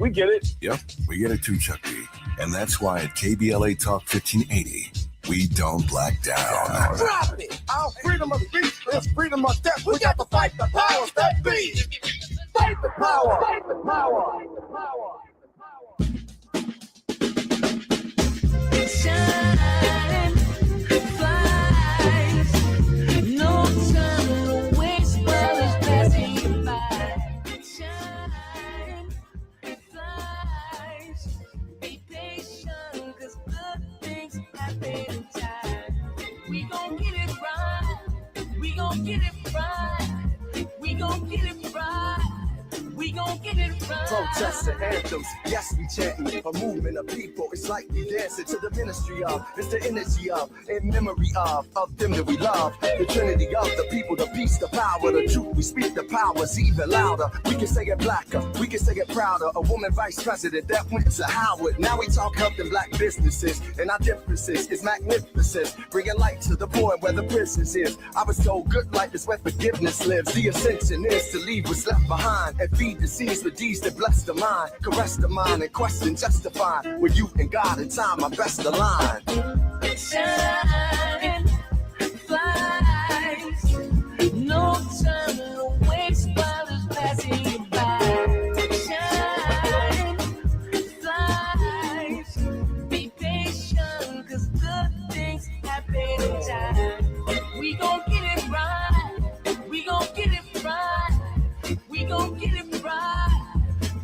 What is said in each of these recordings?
We get it. Yep, we get it too, Chuck D. And that's why at KBLA Talk 1580, we don't black down. Drop it. Our freedom of speech is freedom of death. We got to fight the powers that be. Fight the power. Fight the power. Fight the power. Shine, flies, no time to waste while it's passing you by. Shine, flies, be patient, 'cause good things happen in time. We gon' get it right, we gon' get it right, we gon' get it right. We gon' get it right. Protest the anthems, yes, we chanting. A movement of people, it's like we dancing to the ministry of. It's the energy of, in memory of them that we love. The trinity of the people, the peace, the power, the truth. We speak the powers even louder. We can say it blacker, we can say it prouder. A woman vice president that went to Howard. Now we talk helping black businesses, and our differences is magnificent. Bringing light to the point where the business is. I was told good life is where forgiveness lives. The ascension is to leave what's left behind and feed the seeds with deeds that bless the mind, caress the mind, and question justify. With you and God in time, our best align. Shine, flies, no time to waste while it's passing you by. Shine, flies, be patient, 'cause good things happen in time. We gon' get it right, we gon' get it right, we gon' get it right,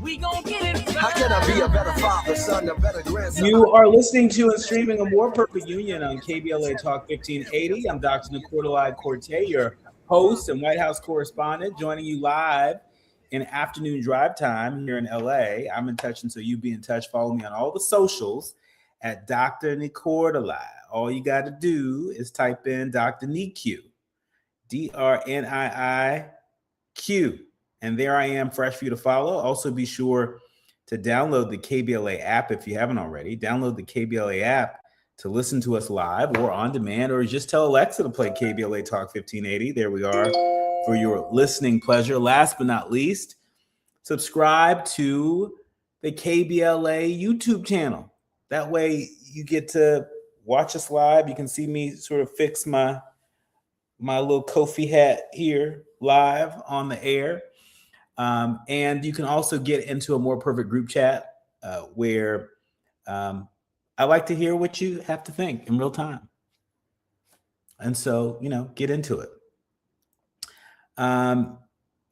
we gon' get it right. How can I be a better father, son, a better grandson? You are listening to and streaming A More Perfect Union on KBLA Talk 1580. I'm Dr. Nii-Quartelai Quartey, your host and White House correspondent, joining you live in afternoon drive time here in LA. I'm in touch, and so you be in touch. Follow me on all the socials at Dr. Nii-Quartelai. All you got to do is type in Dr. Nii-Q, DRNIIQ. And there I am, fresh for you to follow. Also, be sure to download the KBLA app if you haven't already. Download the KBLA app to listen to us live or on demand, or just tell Alexa to play KBLA Talk 1580. There we are for your listening pleasure. Last but not least, subscribe to the KBLA YouTube channel. That way you get to watch us live. You can see me sort of fix my little Kofi hat here live on the air. And you can also get into a More Perfect group chat where I like to hear what you have to think in real time. And so, get into it.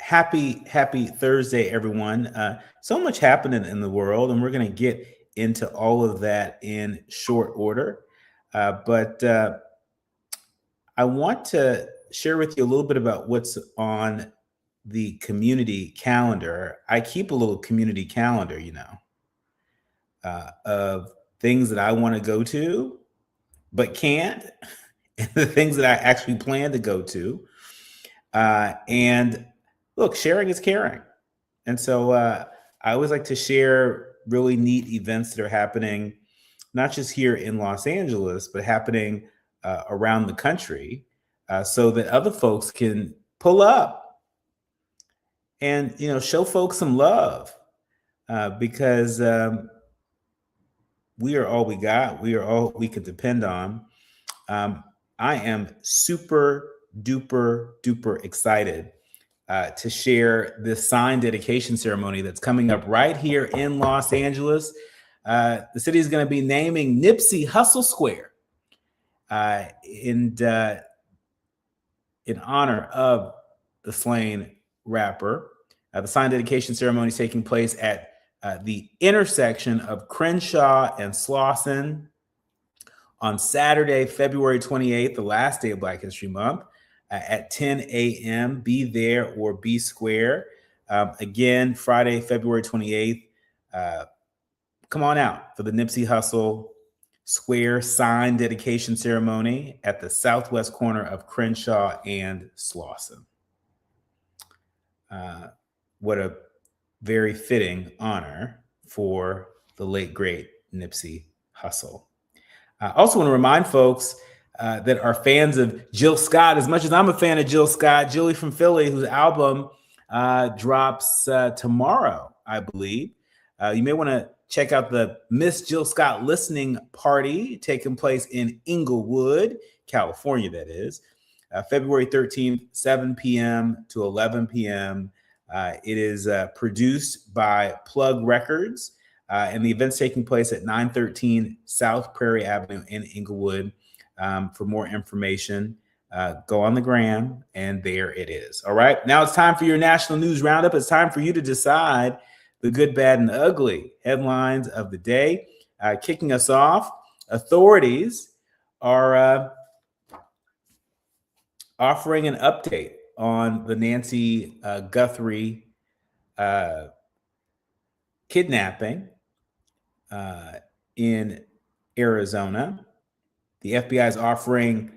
Happy Thursday, everyone. So much happening in the world, and we're going to get into all of that in short order. But I want to share with you a little bit about what's on the community calendar. I keep a little community calendar, of things that I want to go to, but can't, and the things that I actually plan to go to. And look, sharing is caring. And so I always like to share really neat events that are happening, not just here in Los Angeles, but happening around the country, so that other folks can pull up and, show folks some love, because we are all we got. We are all we can depend on. I am super duper excited to share this sign dedication ceremony that's coming up right here in Los Angeles. The city is going to be naming Nipsey Hussle Square in honor of the slain rapper. The sign dedication ceremony is taking place at the intersection of Crenshaw and Slauson on Saturday, February 28th, the last day of Black History Month, at 10 a.m. Be there or be square. Again, Friday, February 28th. Come on out for the Nipsey Hussle Square sign dedication ceremony at the southwest corner of Crenshaw and Slauson. What a very fitting honor for the late, great Nipsey Hussle. I also want to remind folks that are fans of Jill Scott, as much as I'm a fan of Jill Scott, Jilly from Philly, whose album drops tomorrow, I believe. You may want to check out the Miss Jill Scott listening party taking place in Inglewood, California, that is. February 13th, 7 p.m. to 11 p.m. It is produced by Plug Records, and the event's taking place at 913 South Prairie Avenue in Inglewood. For more information, go on the gram, and there it is. All right. Now it's time for your national news roundup. It's time for you to decide the good, bad, and ugly headlines of the day. Kicking us off, authorities are offering an update on the Nancy Guthrie kidnapping in Arizona. The FBI is offering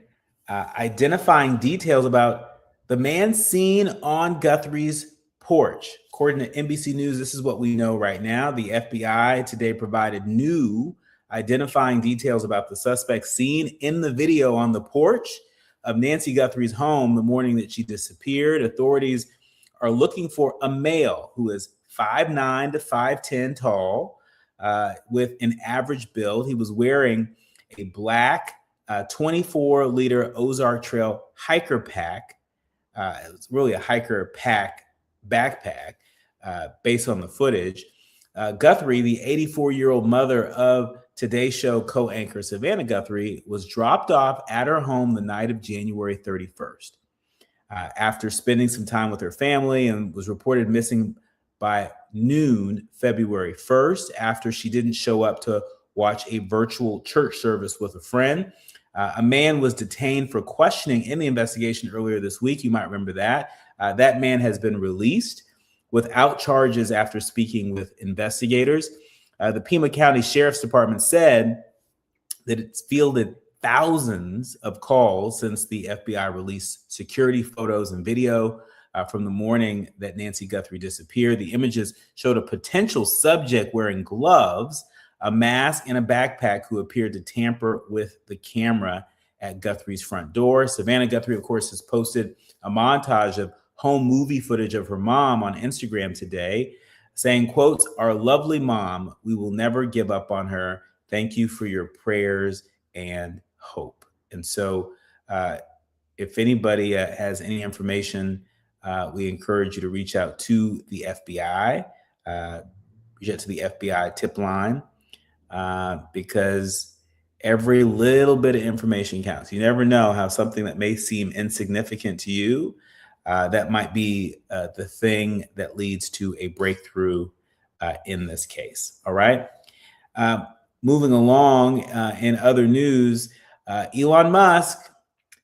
identifying details about the man seen on Guthrie's porch. According to NBC News, this is what we know right now. The FBI today provided new identifying details about the suspect seen in the video on the porch of Nancy Guthrie's home the morning that she disappeared. Authorities are looking for a male who is 5'9" to 5'10" tall, with an average build. He was wearing a black 24-liter Ozark Trail hiker pack. It's really a hiker pack backpack based on the footage. Guthrie, the 84-year-old mother of Today Show co-anchor Savannah Guthrie, was dropped off at her home the night of January 31st. After spending some time with her family, and was reported missing by noon February 1st after she didn't show up to watch a virtual church service with a friend. A man was detained for questioning in the investigation earlier this week. You might remember that. That man has been released without charges after speaking with investigators. The Pima County Sheriff's Department said that it's fielded thousands of calls since the FBI released security photos and video from the morning that Nancy Guthrie disappeared. The images showed a potential subject wearing gloves, a mask, and a backpack who appeared to tamper with the camera at Guthrie's front door. Savannah Guthrie, of course, has posted a montage of home movie footage of her mom on Instagram today, saying, quotes, "Our lovely mom, we will never give up on her. Thank you for your prayers and hope." And so if anybody has any information, we encourage you to reach out to the FBI, reach out to the FBI tip line, because every little bit of information counts. You never know how something that may seem insignificant to you, that might be the thing that leads to a breakthrough in this case. All right. Moving along in other news, Elon Musk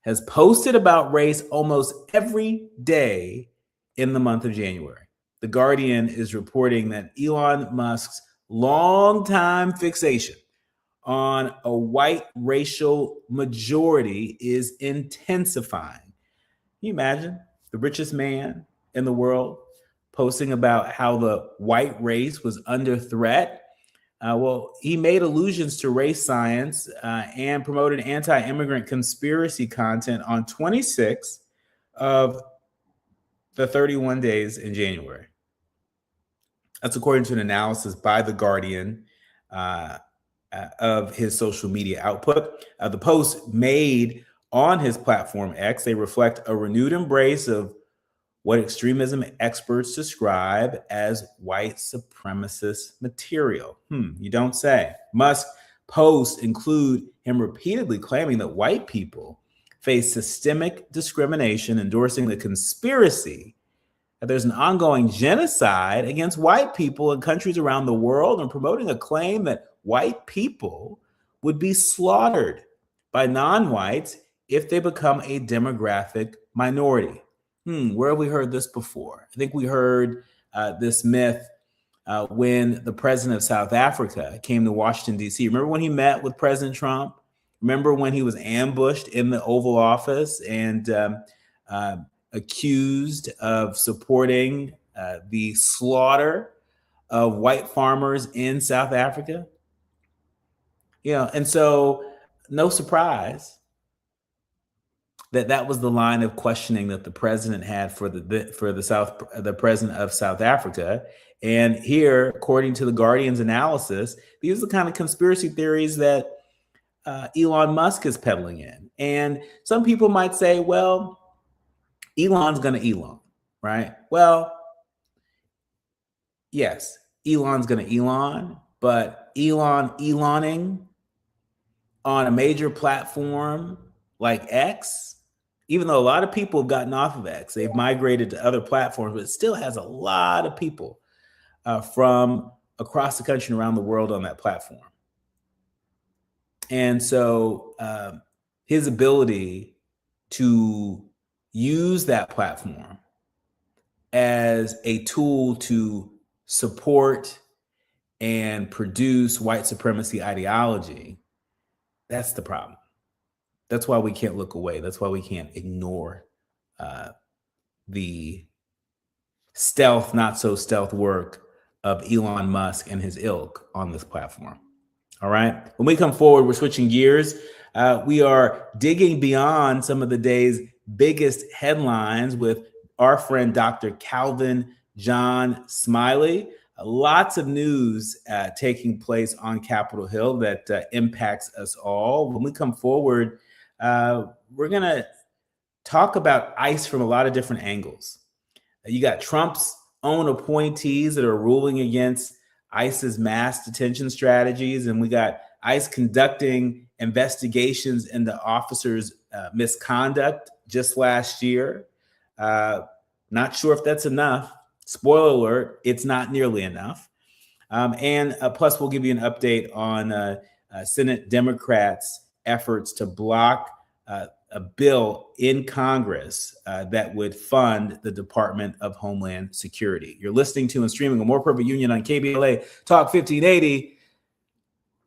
has posted about race almost every day in the month of January. The Guardian is reporting that Elon Musk's longtime fixation on a white racial majority is intensifying. Can you imagine the richest man in the world posting about how the white race was under threat? Well, he made allusions to race science and promoted anti-immigrant conspiracy content on 26 of the 31 days in January. That's according to an analysis by The Guardian of his social media output. The posts made on his platform X, they reflect a renewed embrace of what extremism experts describe as white supremacist material. You don't say. Musk's posts include him repeatedly claiming that white people face systemic discrimination, endorsing the conspiracy that there's an ongoing genocide against white people in countries around the world, and promoting a claim that white people would be slaughtered by non-whites if they become a demographic minority. Where have we heard this before? I think we heard this myth when the president of South Africa came to Washington, D.C. Remember when he met with President Trump? Remember when he was ambushed in the Oval Office and accused of supporting the slaughter of white farmers in South Africa? And so no surprise that was the line of questioning that the president had for the president of South Africa. And here, according to the Guardian's analysis, these are the kind of conspiracy theories that Elon Musk is peddling in. And some people might say, well, Elon's going to Elon, right? Well, yes, Elon's going to Elon, but Eloning on a major platform like X, even though a lot of people have gotten off of X, they've migrated to other platforms, but it still has a lot of people from across the country and around the world on that platform. And so his ability to use that platform as a tool to support and produce white supremacy ideology, that's the problem. That's why we can't look away. That's why we can't ignore the stealth, not so stealth work of Elon Musk and his ilk on this platform. All right. When we come forward, we're switching gears. We are digging beyond some of the day's biggest headlines with our friend, Dr. Calvin John Smiley. Lots of news taking place on Capitol Hill that impacts us all. When we come forward, we're going to talk about ICE from a lot of different angles. You got Trump's own appointees that are ruling against ICE's mass detention strategies, and we got ICE conducting investigations into officers' misconduct just last year. Not sure if that's enough. Spoiler alert, it's not nearly enough. And plus, we'll give you an update on Senate Democrats' efforts to block a bill in Congress that would fund the Department of Homeland Security. You're listening to and streaming A More Perfect Union on KBLA Talk 1580.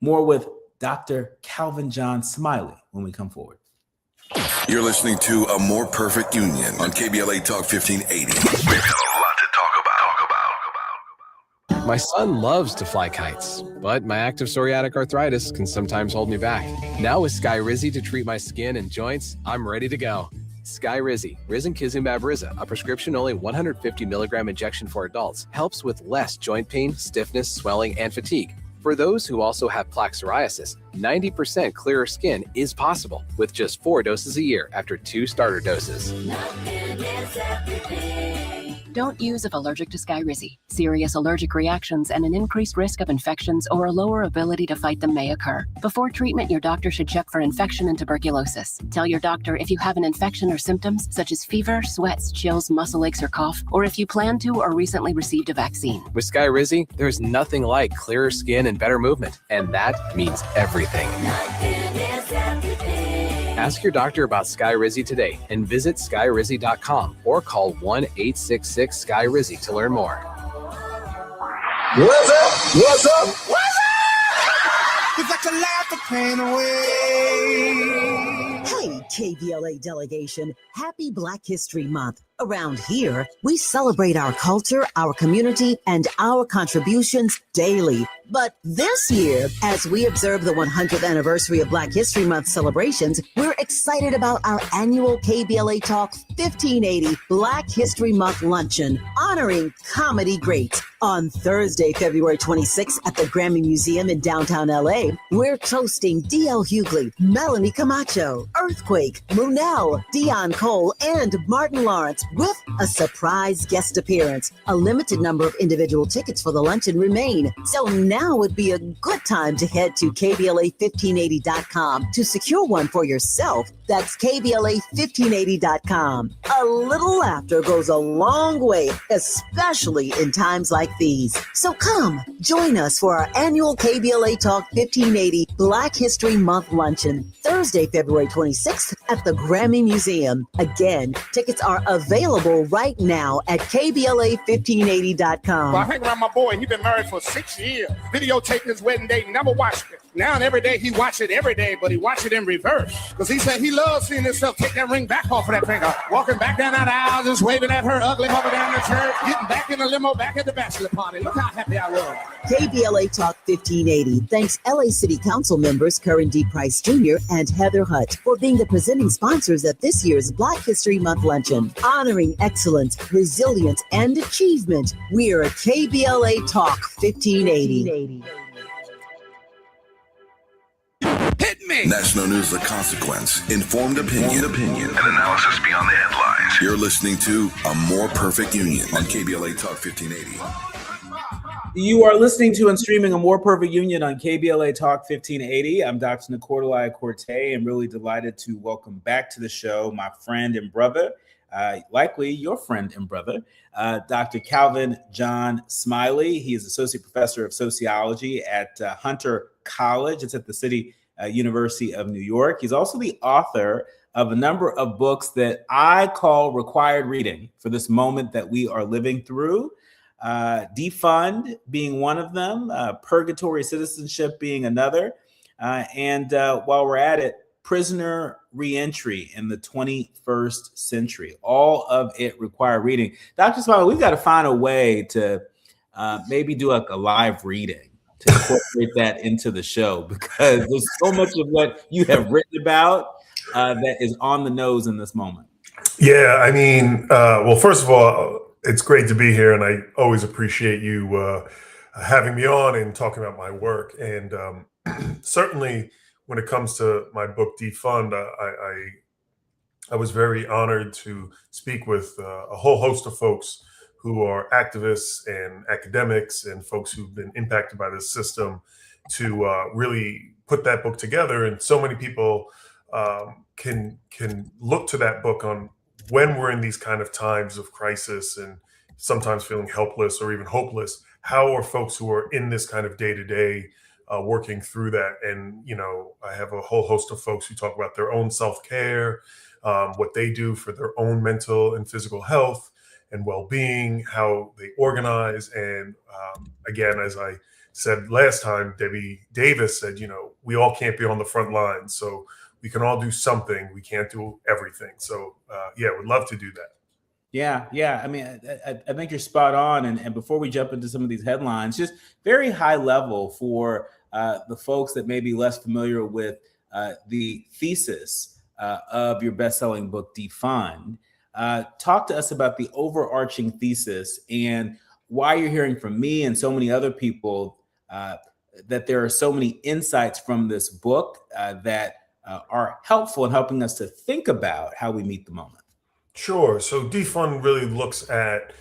More with Dr. Calvin John Smiley when we come forward. You're listening to A More Perfect Union on KBLA Talk 1580. We've got a lot to talk about. My son loves to fly kites, but my active psoriatic arthritis can sometimes hold me back. Now with Skyrizi to treat my skin and joints, I'm ready to go. Skyrizi, risankizumab Riza, a prescription-only 150 milligram injection for adults, helps with less joint pain, stiffness, swelling, and fatigue. For those who also have plaque psoriasis, 90% clearer skin is possible with just 4 doses a year after 2 starter doses. Don't use if allergic to Skyrizi. Serious allergic reactions and an increased risk of infections or a lower ability to fight them may occur. Before treatment, your doctor should check for infection and tuberculosis. Tell your doctor if you have an infection or symptoms such as fever, sweats, chills, muscle aches, or cough, or if you plan to or recently received a vaccine. With Skyrizi, there's nothing like clearer skin and better movement, and that means everything. Ask your doctor about Skyrizi today and visit skyrizi.com or call 1-866-SKY-RIZI to learn more. What's up? What's up? What's up? You got to laugh the pain away. Hey, KBLA delegation, happy Black History Month. Around here, we celebrate our culture, our community, and our contributions daily. But this year, as we observe the 100th anniversary of Black History Month celebrations, we're excited about our annual KBLA Talk 1580 Black History Month Luncheon, honoring comedy greats. On Thursday, February 26th at the Grammy Museum in downtown LA, we're toasting D.L. Hughley, Melanie Camacho, Earthquake, Munell, Dion Cole, and Martin Lawrence with a surprise guest appearance. A limited number of individual tickets for the luncheon remain, so now would be a good time to head to KBLA1580.com to secure one for yourself. That's KBLA1580.com. A little laughter goes a long way, especially in times like these. So come, join us for our annual KBLA Talk 1580 Black History Month Luncheon, Thursday, February 26th at the Grammy Museum. Again, tickets are available right now at KBLA1580.com. Well, I hang around my boy. He's been married for 6 years. Videotaping his wedding date, never watched it. Now and every day he watch it every day, but he watch it in reverse. Because he said he loves seeing himself take that ring back off of that finger. Walking back down that aisle, just waving at her ugly mother down the church, getting back in the limo, back at the bachelor party. Look how happy I was. KBLA Talk 1580 thanks LA City Council members Curran D. Price Jr. and Heather Hutt for being the presenting sponsors at this year's Black History Month luncheon. Honoring excellence, resilience, and achievement, we're at KBLA Talk 1580. Hit me! National news, the consequence, informed opinion, and analysis beyond the headlines. You're listening to A More Perfect Union on KBLA Talk 1580. You are listening to and streaming A More Perfect Union on KBLA Talk 1580. I'm Dr. Nii-Quartelai Quartey, and really delighted to welcome back to the show my friend and brother, likely your friend and brother, Dr. Calvin John Smiley. He is Associate Professor of Sociology at Hunter College. It's at the City University of New York. He's also the author of a number of books that I call required reading for this moment that we are living through. Defund being one of them, Purgatory Citizenship being another. And while we're at it, Prisoner Reentry in the 21st Century. All of it require reading. Dr. Smiley, we've got to find a way to maybe do a live reading to incorporate that into the show, because there's so much of what you have written about that is on the nose in this moment. Yeah, I mean, well, first of all, it's great to be here, and I always appreciate you having me on and talking about my work. And certainly, when it comes to my book Defund, I was very honored to speak with a whole host of folks who are activists and academics and folks who've been impacted by this system to really put that book together. And so many people can look to that book on when we're in these kind of times of crisis and sometimes feeling helpless or even hopeless. How are folks who are in this kind of day-to-day working through that? And, you know, I have a whole host of folks who talk about their own self-care, what they do for their own mental and physical health and well-being, how they organize. And again, as I said last time, Debbie Davis said, you know, we all can't be on the front lines. So we can all do something. We can't do everything. So yeah, would love to do that. Yeah. I mean, I think you're spot on. And before we jump into some of these headlines, just very high level for the folks that may be less familiar with the thesis of your best-selling book, Defund. Talk to us about the overarching thesis and why you're hearing from me and so many other people that there are so many insights from this book that are helpful in helping us to think about how we meet the moment. Sure. So Defund really looks at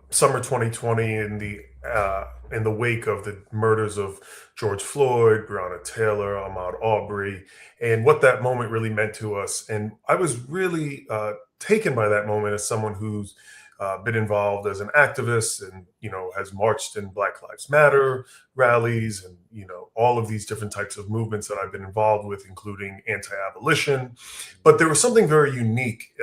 summer 2020 in the wake of the murders of George Floyd, Breonna Taylor, Ahmaud Arbery, and what that moment really meant to us. And I was really taken by that moment as someone who's been involved as an activist and, you know, has marched in Black Lives Matter rallies and, you know, all of these different types of movements that I've been involved with, including anti-abolition. But there was something very unique,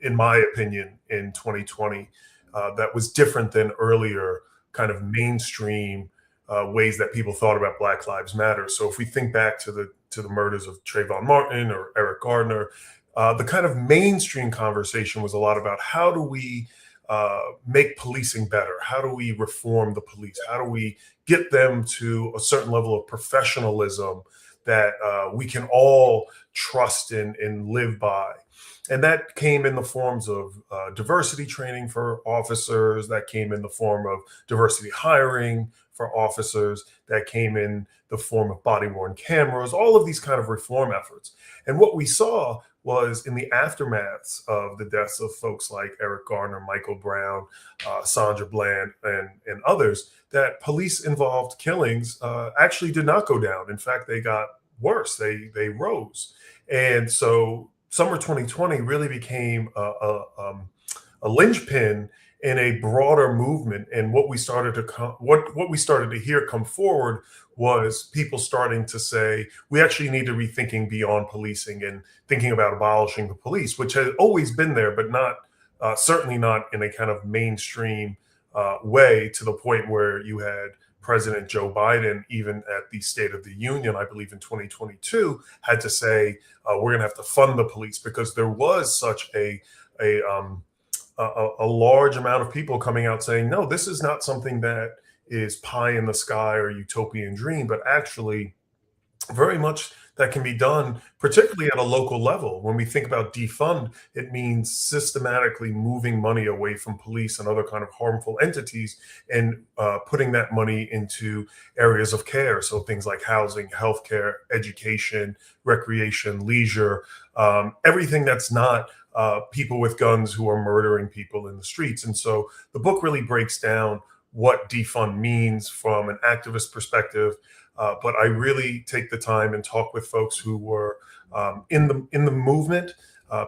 in my opinion, in 2020 that was different than earlier kind of mainstream ways that people thought about Black Lives Matter. So if we think back to the murders of Trayvon Martin or Eric Gardner, the kind of mainstream conversation was a lot about how do we make policing better? How do we reform the police? How do we get them to a certain level of professionalism that we can all trust and live by? And that came in the forms of diversity training for officers, that came in the form of diversity hiring for officers, that came in the form of body-worn cameras, all of these kind of reform efforts. And what we saw was in the aftermaths of the deaths of folks like Eric Garner, Michael Brown, Sandra Bland, and others, that police-involved killings actually did not go down. In fact, they got worse. They rose. And so summer 2020 really became a linchpin in a broader movement. And what we started to hear come forward was people starting to say, we actually need to be thinking beyond policing and thinking about abolishing the police, which has always been there, but not certainly not in a kind of mainstream way, to the point where you had President Joe Biden, even at the State of the Union, I believe in 2022, had to say, we're going to have to fund the police, because there was such a large amount of people coming out saying, no, this is not something that is pie in the sky or utopian dream, but actually very much that can be done, particularly at a local level. When we think about defund, it means systematically moving money away from police and other kind of harmful entities, and putting that money into areas of care. So things like housing, healthcare, education, recreation, leisure, everything that's not people with guns who are murdering people in the streets. And so the book really breaks down what defund means from an activist perspective. But I really take the time and talk with folks who were in the movement,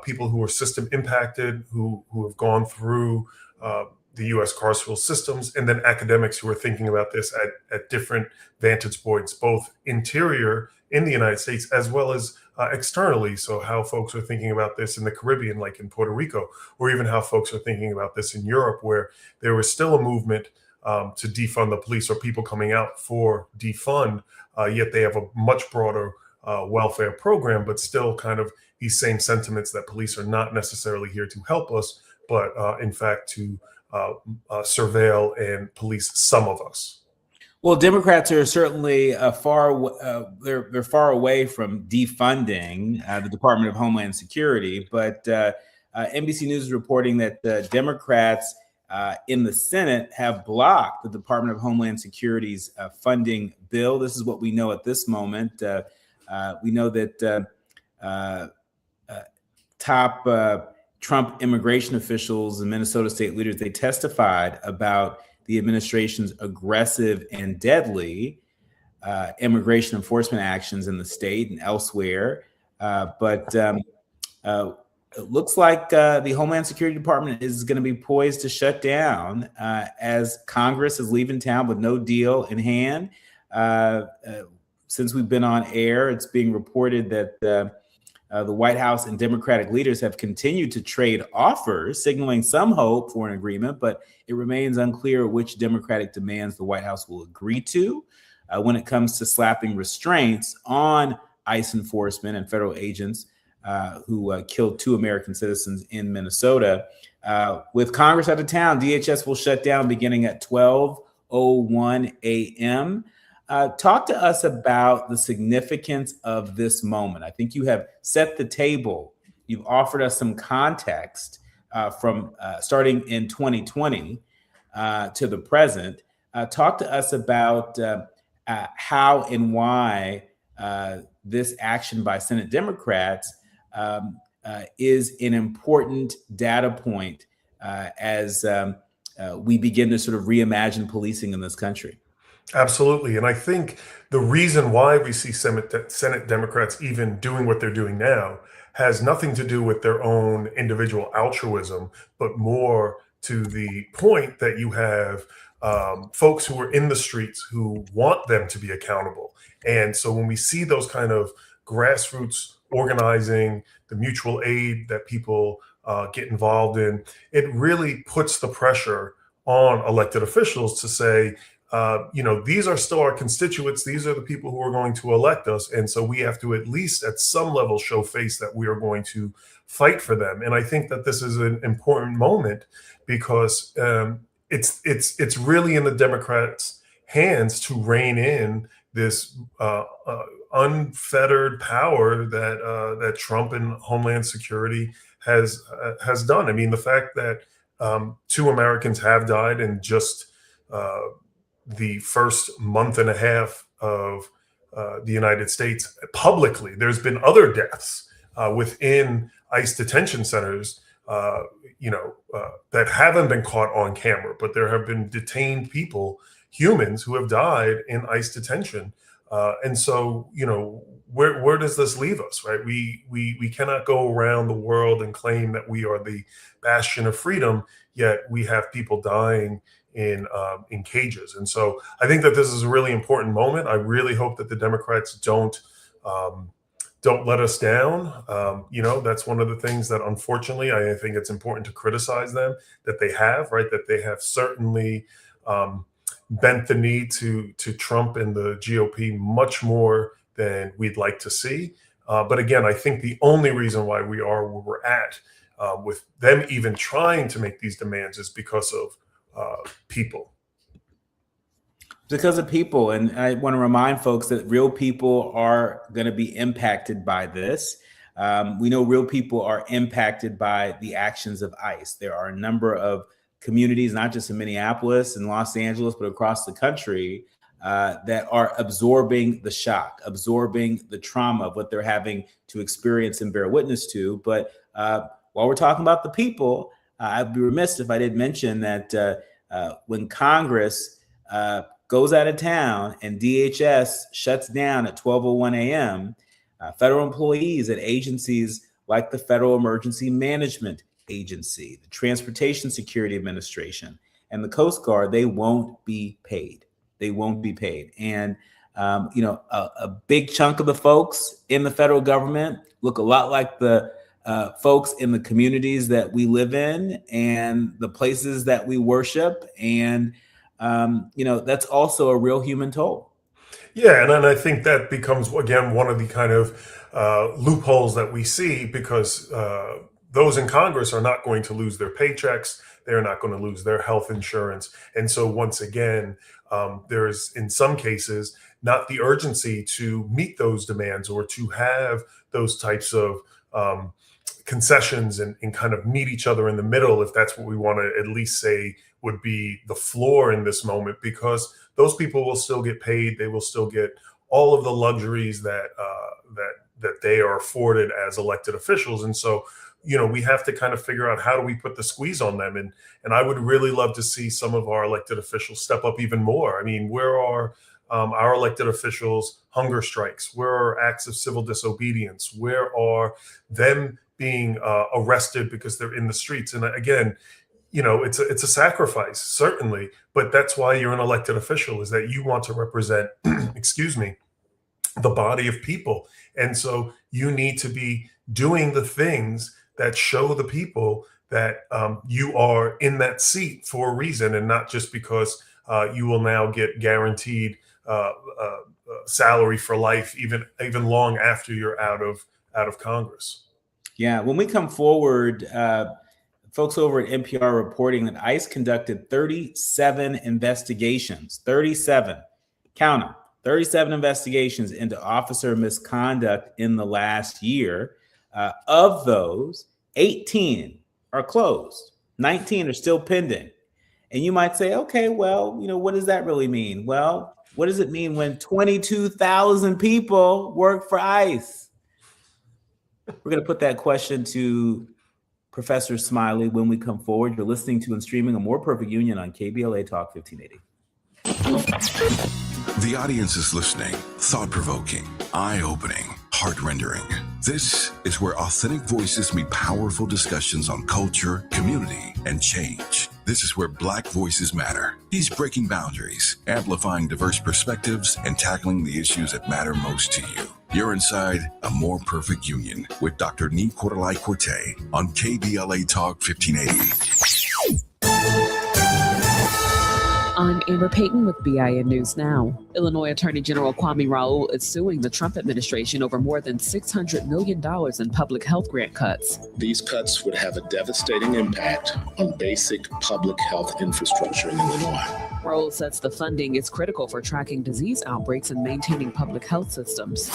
people who were system impacted, who have gone through the U.S. carceral systems, and then academics who are thinking about this at different vantage points, both interior in the United States as well as externally. So how folks are thinking about this in the Caribbean, like in Puerto Rico, or even how folks are thinking about this in Europe, where there was still a movement to defund the police, or people coming out for defund, yet they have a much broader welfare program, but still kind of these same sentiments that police are not necessarily here to help us, but in fact to surveil and police some of us. Well, Democrats are certainly they're far away from defunding the Department of Homeland Security, but NBC News is reporting that the Democrats in the Senate have blocked the Department of Homeland Security's funding bill. This is what we know at this moment. We know that top Trump immigration officials and Minnesota state leaders, they testified about the administration's aggressive and deadly immigration enforcement actions in the state and elsewhere. But it looks like the Homeland Security Department is going to be poised to shut down as Congress is leaving town with no deal in hand. Since we've been on air, it's being reported that the White House and Democratic leaders have continued to trade offers, signaling some hope for an agreement, but it remains unclear which Democratic demands the White House will agree to when it comes to slapping restraints on ICE enforcement and federal agents who killed 2 American citizens in Minnesota. With Congress out of town, DHS will shut down beginning at 12:01 a.m. Talk to us about the significance of this moment. I think you have set the table. You've offered us some context from starting in 2020 to the present. Talk to us about how and why this action by Senate Democrats is an important data point as we begin to sort of reimagine policing in this country. Absolutely. And I think the reason why we see Senate Democrats even doing what they're doing now has nothing to do with their own individual altruism, but more to the point that you have folks who are in the streets who want them to be accountable. And so when we see those kind of grassroots organizing, the mutual aid that people get involved in, it really puts the pressure on elected officials to say, these are still our constituents. These are the people who are going to elect us. And so we have to at least at some level show face that we are going to fight for them. And I think that this is an important moment because it's really in the Democrats' hands to rein in this unfettered power that Trump and Homeland Security has done. I mean, the fact that 2 Americans have died in just the first month and a half of the United States publicly. There's been other deaths within ICE detention centers, that haven't been caught on camera, but there have been detained people, humans who have died in ICE detention. And so, where does this leave us, right? We cannot go around the world and claim that we are the bastion of freedom, yet we have people dying in cages. And so I think that this is a really important moment. I really hope that the Democrats don't let us down. That's one of the things that, unfortunately, I think it's important to criticize them, that they have certainly bent the knee to Trump and the GOP much more than we'd like to see. But again, I think the only reason why we are where we're at with them even trying to make these demands is because of people. Because of people. And I want to remind folks that real people are going to be impacted by this. We know real people are impacted by the actions of ICE. There are a number of communities, not just in Minneapolis and Los Angeles, but across the country that are absorbing the shock, absorbing the trauma of what they're having to experience and bear witness to. But while we're talking about the people, I'd be remiss if I didn't mention that when Congress goes out of town and DHS shuts down at 12:01 a.m., federal employees at agencies like the Federal Emergency Management Agency, the Transportation Security Administration, and the Coast Guard, they won't be paid. They won't be paid. And, a big chunk of the folks in the federal government look a lot like the folks in the communities that we live in and the places that we worship. And, that's also a real human toll. Yeah, and then I think that becomes, again, one of the kind of loopholes that we see, because those in Congress are not going to lose their paychecks. They're not going to lose their health insurance. And so once again, there is, in some cases, not the urgency to meet those demands or to have those types of concessions and kind of meet each other in the middle, if that's what we want to at least say would be the floor in this moment, because those people will still get paid. They will still get all of the luxuries that they are afforded as elected officials. And so, we have to kind of figure out, how do we put the squeeze on them? And I would really love to see some of our elected officials step up even more. I mean, where are our elected officials' hunger strikes? Where are acts of civil disobedience? Where are them being arrested because they're in the streets? And again, it's a sacrifice, certainly, but that's why you're an elected official, is that you want to represent, the body of people. And so you need to be doing the things that show the people that you are in that seat for a reason, and not just because you will now get guaranteed salary for life, even long after you're out of Congress. Yeah, when we come forward, folks over at NPR are reporting that ICE conducted 37 investigations, 37, count them, 37 investigations into officer misconduct in the last year. Of those, 18 are closed, 19 are still pending. And you might say, okay, well, what does that really mean? Well, what does it mean when 22,000 people work for ICE? We're going to put that question to Professor Smiley when we come forward. You're listening to and streaming A More Perfect Union on KBLA Talk 1580. The audience is listening. Thought-provoking, eye-opening, heart-rendering. This is where authentic voices meet powerful discussions on culture, community, and change. This is where Black voices matter. He's breaking boundaries, amplifying diverse perspectives, and tackling the issues that matter most to you. You're inside A More Perfect Union with Dr. Nii-Quartelai Quartey on KBLA Talk 1580. I'm Amber Payton with BIN News Now. Illinois Attorney General Kwame Raoul is suing the Trump administration over more than $600 million in public health grant cuts. These cuts would have a devastating impact on basic public health infrastructure in Illinois. Raoul says the funding is critical for tracking disease outbreaks and maintaining public health systems.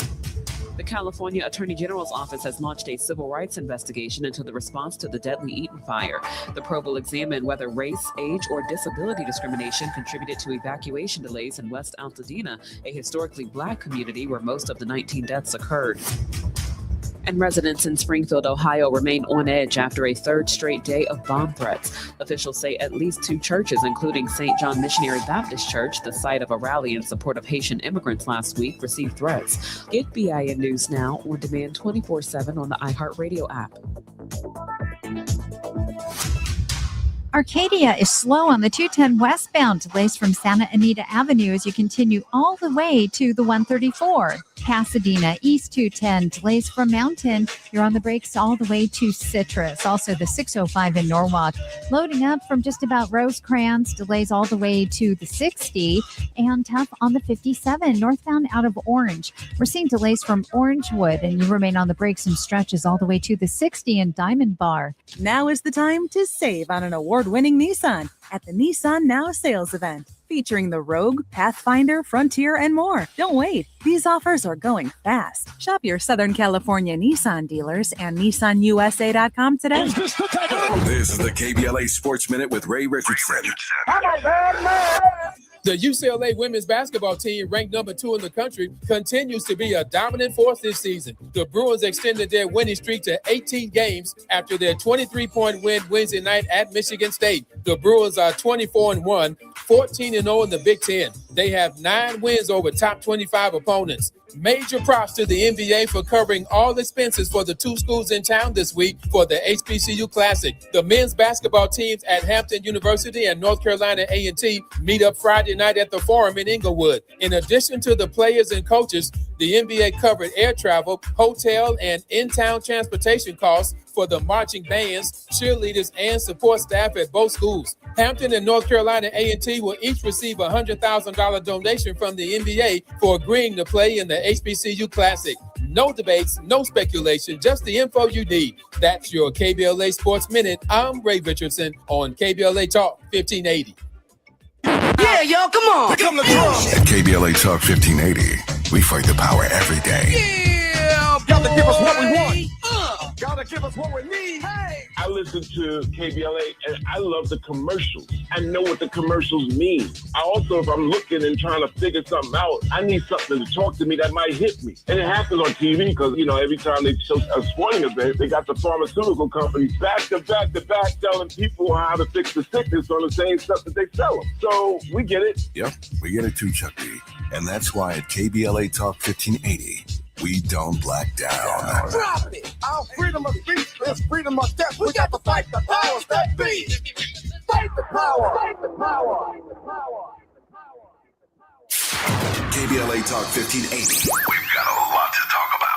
The California Attorney General's office has launched a civil rights investigation into the response to the deadly Eaton fire. The probe will examine whether race, age, or disability discrimination contributed to evacuation delays in West Altadena, a historically Black community where most of the 19 deaths occurred. And residents in Springfield, Ohio remain on edge after a third straight day of bomb threats. Officials say at least 2 churches, including St. John Missionary Baptist Church, the site of a rally in support of Haitian immigrants last week, received threats. Get BIN News Now on demand 24/7 on the iHeartRadio app. Arcadia is slow on the 210 westbound. Delays from Santa Anita Avenue as you continue all the way to the 134. Pasadena, East 210, delays from Mountain. You're on the brakes all the way to Citrus. Also, the 605 in Norwalk, loading up from just about Rosecrans, delays all the way to the 60, and tough on the 57, northbound out of Orange. We're seeing delays from Orangewood, and you remain on the brakes and stretches all the way to the 60 in Diamond Bar. Now is the time to save on an award-winning Nissan at the Nissan Now sales event, featuring the Rogue, Pathfinder, Frontier, and more. Don't wait. These offers are going fast. Shop your Southern California Nissan dealers and NissanUSA.com today. This is the KBLA Sports Minute with Ray Richardson. The UCLA women's basketball team, ranked number 2 in the country, continues to be a dominant force this season. The Bruins extended their winning streak to 18 games after their 23-point win Wednesday night at Michigan State. The Bruins are 24-1, 14-0 in the Big Ten. They have 9 wins over top 25 opponents. Major props to the NBA for covering all expenses for the 2 schools in town this week for the HBCU Classic. The men's basketball teams at Hampton University and North Carolina A&T meet up Friday night at the Forum in Inglewood. In addition to the players and coaches, the NBA covered air travel, hotel, and in-town transportation costs for the marching bands, cheerleaders, and support staff at both schools. Hampton and North Carolina A&T will each receive a $100,000 donation from the NBA for agreeing to play in the HBCU Classic. No debates, no speculation, just the info you need. That's your KBLA Sports Minute. I'm Ray Richardson on KBLA Talk 1580. Yeah, y'all, come on. Pick up the drums. At KBLA Talk 1580, we fight the power every day. Yeah, gotta give us what we want. Gotta give us what we need. Hey. I listen to KBLA and I love the commercials. I know what the commercials mean. I also, if I'm looking and trying to figure something out, I need something to talk to me that might hit me. And it happens on TV because, you know, every time they show a sporting event, they got the pharmaceutical companies back to back telling people how to fix the sickness on the same stuff that they sell them. So we get it. Yep, we get it too, Chuck D. And that's why at KBLA Talk 1580, we don't black down. Drop it. Our freedom of speech is freedom of death. We got to fight the powers that be. Fight the power. Fight the power. KBLA Talk 1580. We've got a lot to talk about.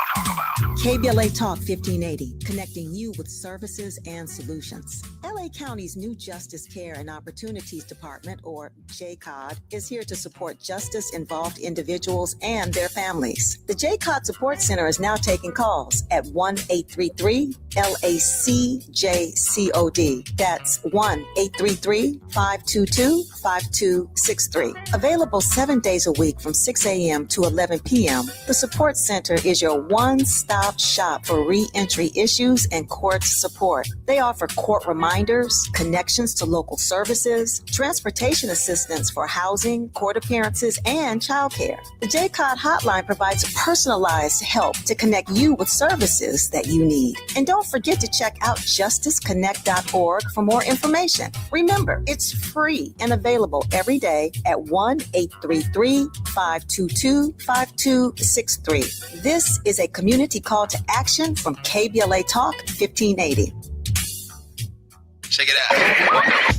KBLA Talk 1580, connecting you with services and solutions. LA County's new Justice Care and Opportunities Department, or JCOD, is here to support justice-involved individuals and their families. The JCOD Support Center is now taking calls at 1-833-LACJCOD. That's 1-833-522-5263. Available 7 days a week from 6 a.m. to 11 p.m., the Support Center is your one-stop shop for re-entry issues and court support. They offer court reminders, connections to local services, transportation assistance for housing, court appearances, and childcare. The JCOD hotline provides personalized help to connect you with services that you need. And don't forget to check out justiceconnect.org for more information. Remember, it's free and available every day at 1-833-522-5263. This is a community call to action from KBLA Talk 1580. Check it out.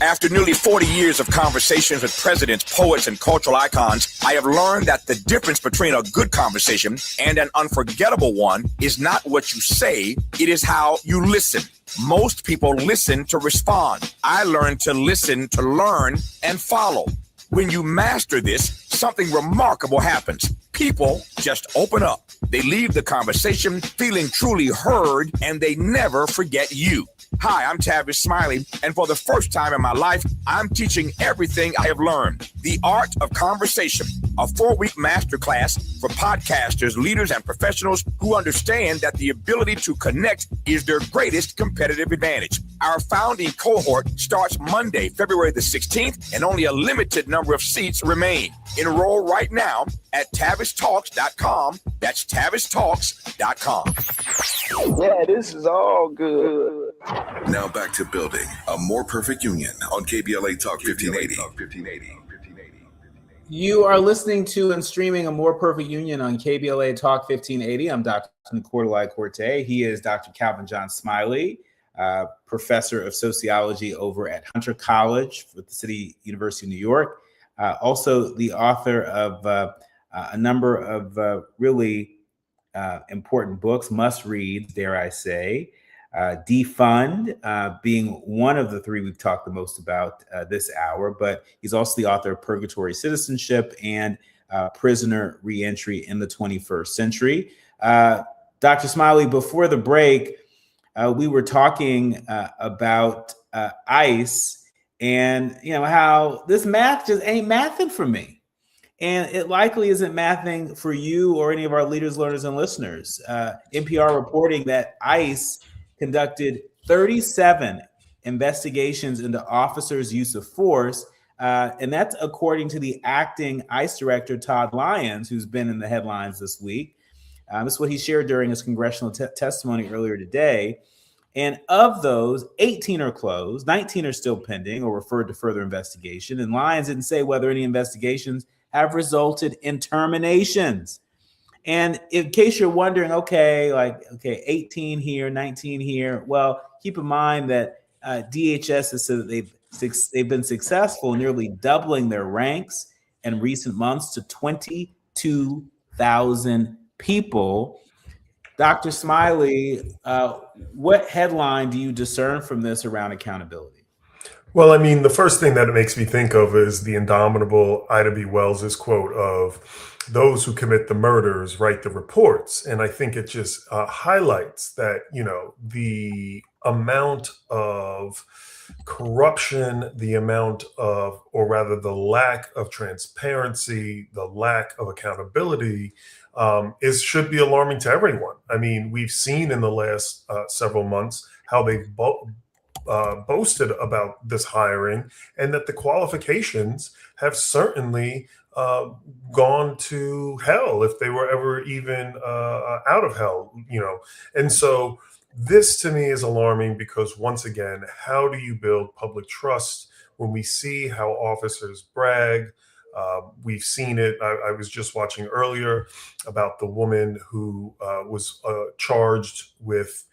After nearly 40 years of conversations with presidents, poets, and cultural icons, I have learned that the difference between a good conversation and an unforgettable one is not what you say, it is how you listen. Most people listen to respond. I learned to listen to learn and follow. When you master this, something remarkable happens. People just open up. They leave the conversation feeling truly heard, and they never forget you. Hi, I'm Tavis Smiley, and for the first time in my life, I'm teaching everything I have learned. The Art of Conversation, a 4-week masterclass for podcasters, leaders, and professionals who understand that the ability to connect is their greatest competitive advantage. Our founding cohort starts Monday, February the 16th, and only a limited number of seats remain. Enroll right now at TavisTalks.com. That's TavisTalks.com. Yeah, this is all good. Now back to building a more perfect union on KBLA Talk 1580. You are listening to and streaming A More Perfect Union on KBLA Talk 1580. I'm Dr. Nii-Quartelai Quartey. He is Dr. Calvin John Smiley, professor of sociology over at Hunter College with the City University of New York. Also the author of a number of really important books, must reads, dare I say. Defund being one of the three we've talked the most about this hour, but he's also the author of Purgatory Citizenship and Prisoner Reentry in the 21st Century. Dr. Smiley, before the break, we were talking about ICE and how this math just ain't mathing for me. And it likely isn't mathing for you or any of our leaders, learners, and listeners. NPR reporting that ICE conducted 37 investigations into officers' use of force. And that's according to the acting ICE director, Todd Lyons, who's been in the headlines this week. This is what he shared during his congressional testimony earlier today. And of those, 18 are closed, 19 are still pending or referred to further investigation. And Lyons didn't say whether any investigations have resulted in terminations. And in case you're wondering, okay, 18 here, 19 here. Well, keep in mind that DHS has said that they've been successful, nearly doubling their ranks in recent months to 22,000 people. Dr. Smiley, what headline do you discern from this around accountability? Well, I mean, the first thing that it makes me think of is the indomitable Ida B. Wells's quote of those who commit the murders write the reports. And I think it just highlights that, the amount of corruption, the amount of, or rather the lack of transparency, the lack of accountability should be alarming to everyone. I mean, we've seen in the last several months how they've boasted about this hiring, and that the qualifications have certainly gone to hell if they were ever even out of hell, And so this to me is alarming because, once again, how do you build public trust when we see how officers brag? We've seen it. I was just watching earlier about the woman who was charged with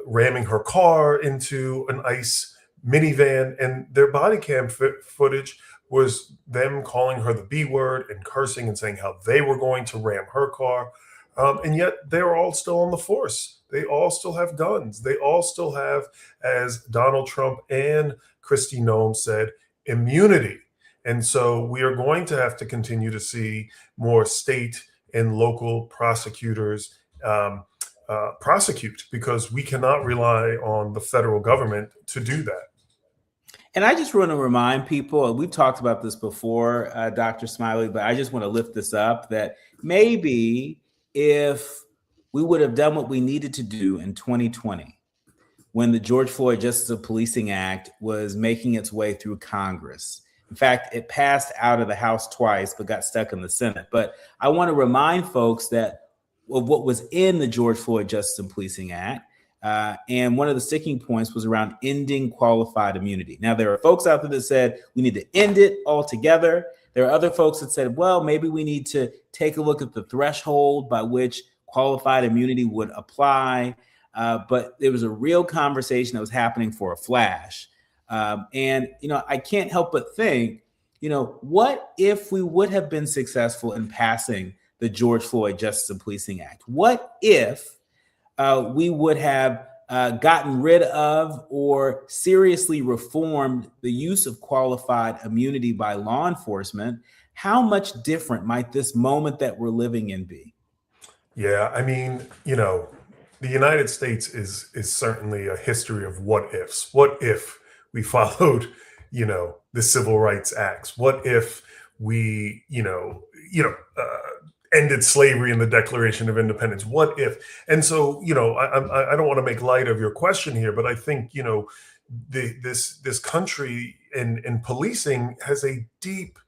ramming her car into an ICE minivan, and their body cam footage was them calling her the B word and cursing and saying how they were going to ram her car. And yet they're all still on the force. They all still have guns. They all still have, as Donald Trump and Kristi Noem said, immunity. And so we are going to have to continue to see more state and local prosecutors prosecute, because we cannot rely on the federal government to do that. And I just want to remind people, we've talked about this before, Dr. Smiley, but I just want to lift this up, that maybe if we would have done what we needed to do in 2020, when the George Floyd Justice of Policing Act was making its way through Congress. In fact, it passed out of the House twice, but got stuck in the Senate. But I want to remind folks that of what was in the George Floyd Justice and Policing Act. And one of the sticking points was around ending qualified immunity. Now, there are folks out there that said we need to end it altogether. There are other folks that said, well, maybe we need to take a look at the threshold by which qualified immunity would apply. But there was a real conversation that was happening for a flash. And I can't help but think, what if we would have been successful in passing the George Floyd Justice and Policing Act? What if we would have gotten rid of or seriously reformed the use of qualified immunity by law enforcement? How much different might this moment that we're living in be? Yeah, I mean, the United States is certainly a history of what ifs. What if we followed, the Civil Rights Acts? What if we, ended slavery in the Declaration of Independence? What if? And so, I don't want to make light of your question here, but I think, this country in policing has a deep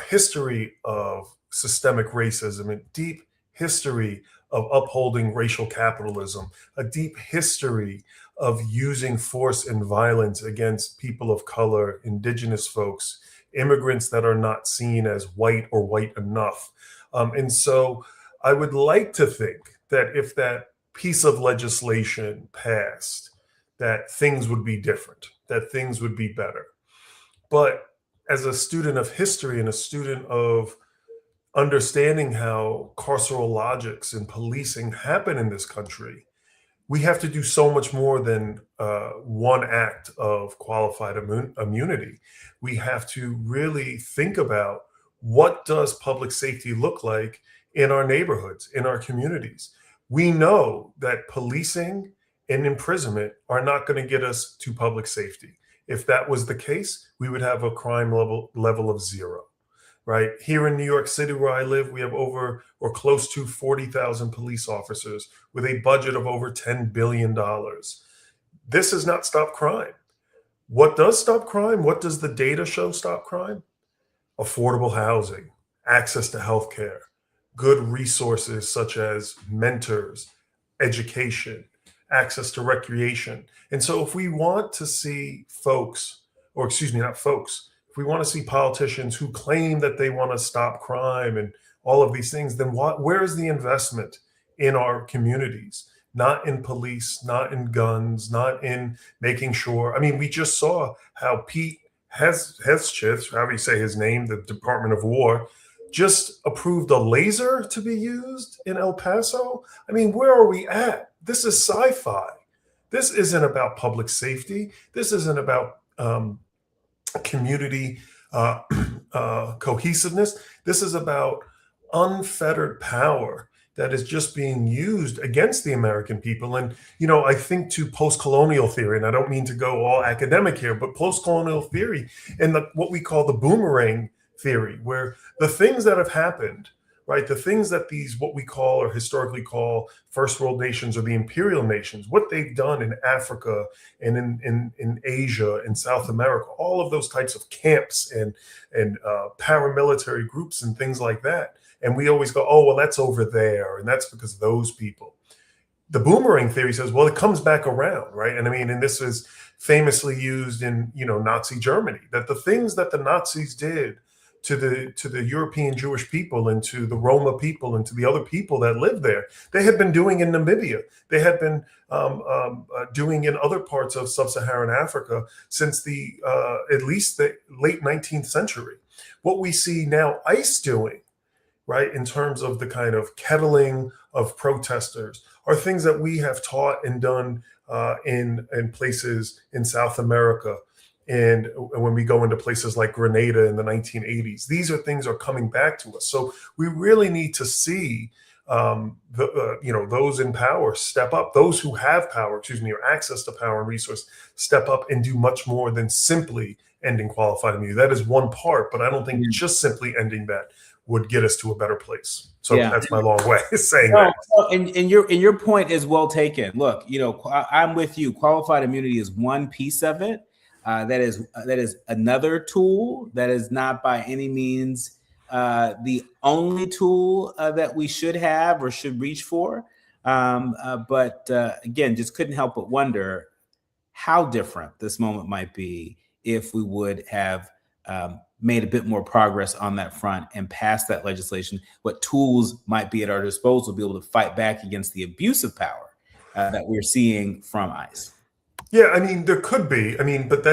history of systemic racism, a deep history of upholding racial capitalism, a deep history of using force and violence against people of color, indigenous folks, immigrants that are not seen as white or white enough. And so I would like to think that if that piece of legislation passed, that things would be different, that things would be better. But as a student of history and a student of understanding how carceral logics and policing happen in this country, we have to do so much more than one act of qualified immunity. We have to really think about, what does public safety look like in our neighborhoods, in our communities? We know that policing and imprisonment are not going to get us to public safety. If that was the case, we would have a crime level of 0. Right here in New York City, where I live, we have over or close to 40,000 police officers with a budget of over $10 billion. This has not stopped crime. What does stop crime? What does the data show stop crime? Affordable housing, access to healthcare, good resources such as mentors, education, access to recreation. And so if we want to see if we want to see politicians who claim that they want to stop crime and all of these things, then where is the investment in our communities? Not in police, not in guns, not in making sure. I mean, we just saw how Pete Hegseth, however you say his name, the Department of War, just approved a laser to be used in El Paso. I mean, where are we at? This is sci-fi. This isn't about public safety. This isn't about community cohesiveness. This is about unfettered power that is just being used against the American people. And, I think to post-colonial theory, and I don't mean to go all academic here, but post-colonial theory and what we call the boomerang theory, where the things that have happened, right, the things that these, what we call or historically call first world nations or the imperial nations, what they've done in Africa and in Asia and South America, all of those types of camps and paramilitary groups and things like that. And we always go, oh, well, that's over there. And that's because of those people. The boomerang theory says, well, it comes back around, right? And I mean, and this is famously used in, Nazi Germany, that the things that the Nazis did to the European Jewish people and to the Roma people and to the other people that lived there, they had been doing in Namibia. They had been doing in other parts of sub-Saharan Africa since at least the late 19th century. What we see now ICE doing, right, in terms of the kind of kettling of protesters, are things that we have taught and done in places in South America. And when we go into places like Grenada in the 1980s, these are things are coming back to us. So we really need to see those in power step up, those who have power, or access to power and resource, step up and do much more than simply ending qualified immunity. That is one part, but I don't think just simply ending that would get us to a better place. So that's my long way of saying that. And your point is well taken. Look, I'm with you. Qualified immunity is one piece of it. That is another tool that is not by any means the only tool that we should have or should reach for. But again, just couldn't help but wonder how different this moment might be if we would have made a bit more progress on that front and passed that legislation, what tools might be at our disposal to be able to fight back against the abuse of power that we're seeing from ICE. Yeah, I mean, there could be. I mean, but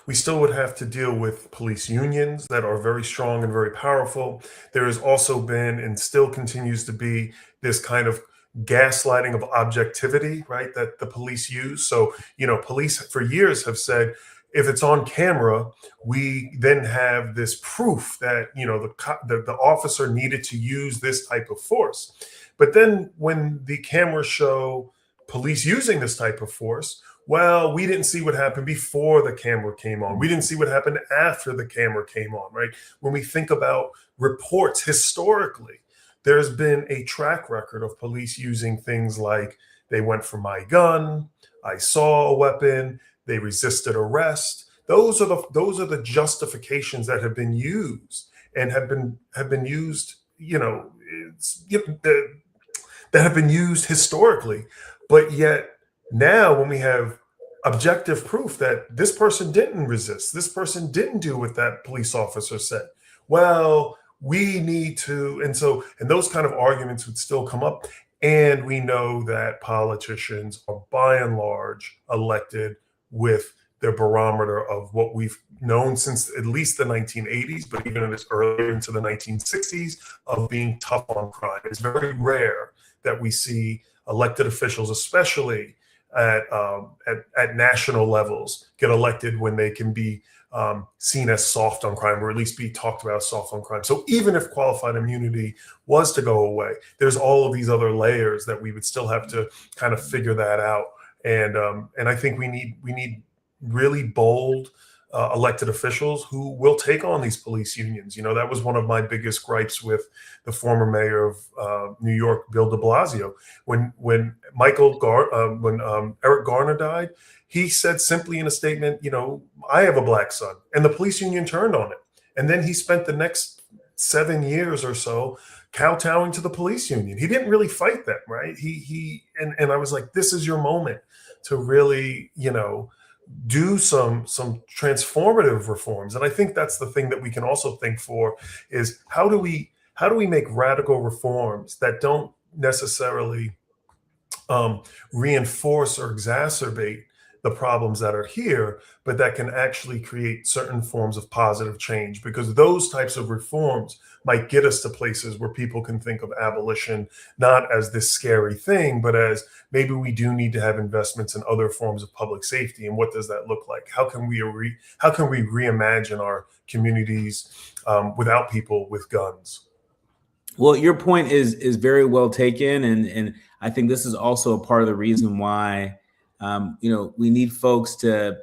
we still would have to deal with police unions that are very strong and very powerful. There has also been and still continues to be this kind of gaslighting of objectivity, right, that the police use. So, police for years have said, if it's on camera, we then have this proof that, the officer needed to use this type of force. But then when the cameras show police using this type of force, well, we didn't see what happened before the camera came on. We didn't see what happened after the camera came on, right? When we think about reports historically, there's been a track record of police using things like they went for my gun, I saw a weapon, they resisted arrest. Those are the justifications that have been used and have been used, that have been used historically. But yet now when we have objective proof that this person didn't resist, this person didn't do what that police officer said, well, we need to, and those kind of arguments would still come up. And we know that politicians are by and large elected with their barometer of what we've known since at least the 1980s, but even as earlier into the 1960s, of being tough on crime. It's very rare that we see elected officials, especially at national levels, get elected when they can be seen as soft on crime, or at least be talked about as soft on crime. So even if qualified immunity was to go away, there's all of these other layers that we would still have to kind of figure that out. And I think we need really bold elected officials who will take on these police unions. You know, that was one of my biggest gripes with the former mayor of New York, Bill de Blasio. When Eric Garner died, he said simply in a statement, you know, I have a black son, and the police union turned on it. And then he spent the next 7 years or so kowtowing to the police union. He didn't really fight them, right? And I was like, this is your moment to really, you know, do some transformative reforms. And I think that's the thing that we can also think for is how do we make radical reforms that don't necessarily reinforce or exacerbate the problems that are here, but that can actually create certain forms of positive change, because those types of reforms might get us to places where people can think of abolition not as this scary thing, but as maybe we do need to have investments in other forms of public safety. And what does that look like? How can we reimagine our communities without people with guns? Well, your point is very well taken, and I think this is also a part of the reason why we need folks to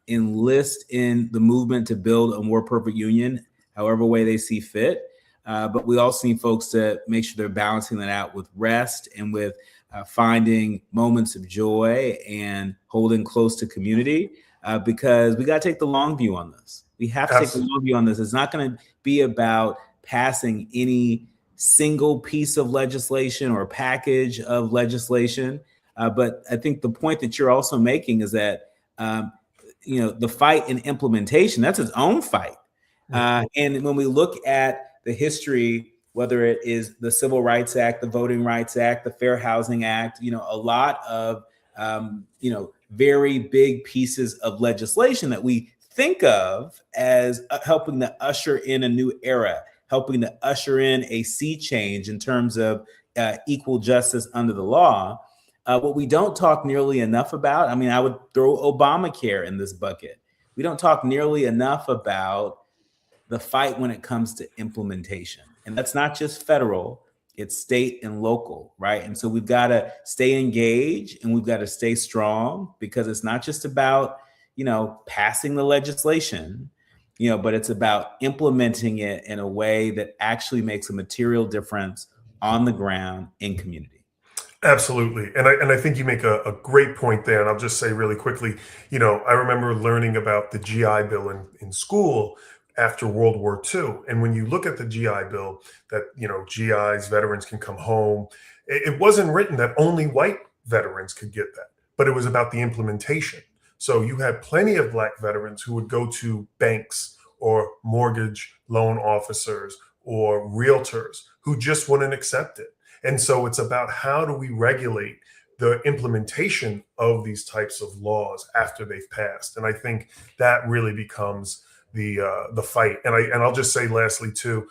enlist in the movement to build a more perfect union, however way they see fit. But we also need folks to make sure they're balancing that out with rest and with finding moments of joy and holding close to community, because we got to take the long view on this. We have to take the long view on this. It's not going to be about passing any single piece of legislation or package of legislation. But I think the point that you're also making is that, the fight and implementation, that's its own fight. And when we look at the history, whether it is the Civil Rights Act, the Voting Rights Act, the Fair Housing Act, a lot of, very big pieces of legislation that we think of as helping to usher in a new era, helping to usher in a sea change in terms of equal justice under the law. What we don't talk nearly enough about, I would throw Obamacare in this bucket. We don't talk nearly enough about the fight when it comes to implementation. And that's not just federal, it's state and local, right? And so we've got to stay engaged and we've got to stay strong, because it's not just about, passing the legislation, but it's about implementing it in a way that actually makes a material difference on the ground in community. Absolutely. And I think you make a great point there. And I'll just say really quickly, I remember learning about the GI Bill in school after World War II. And when you look at the GI Bill, that, GIs, veterans can come home, it wasn't written that only white veterans could get that, but it was about the implementation. So you had plenty of Black veterans who would go to banks or mortgage loan officers or realtors who just wouldn't accept it. And so it's about how do we regulate the implementation of these types of laws after they've passed. And I think that really becomes the fight. And I'll just say lastly too,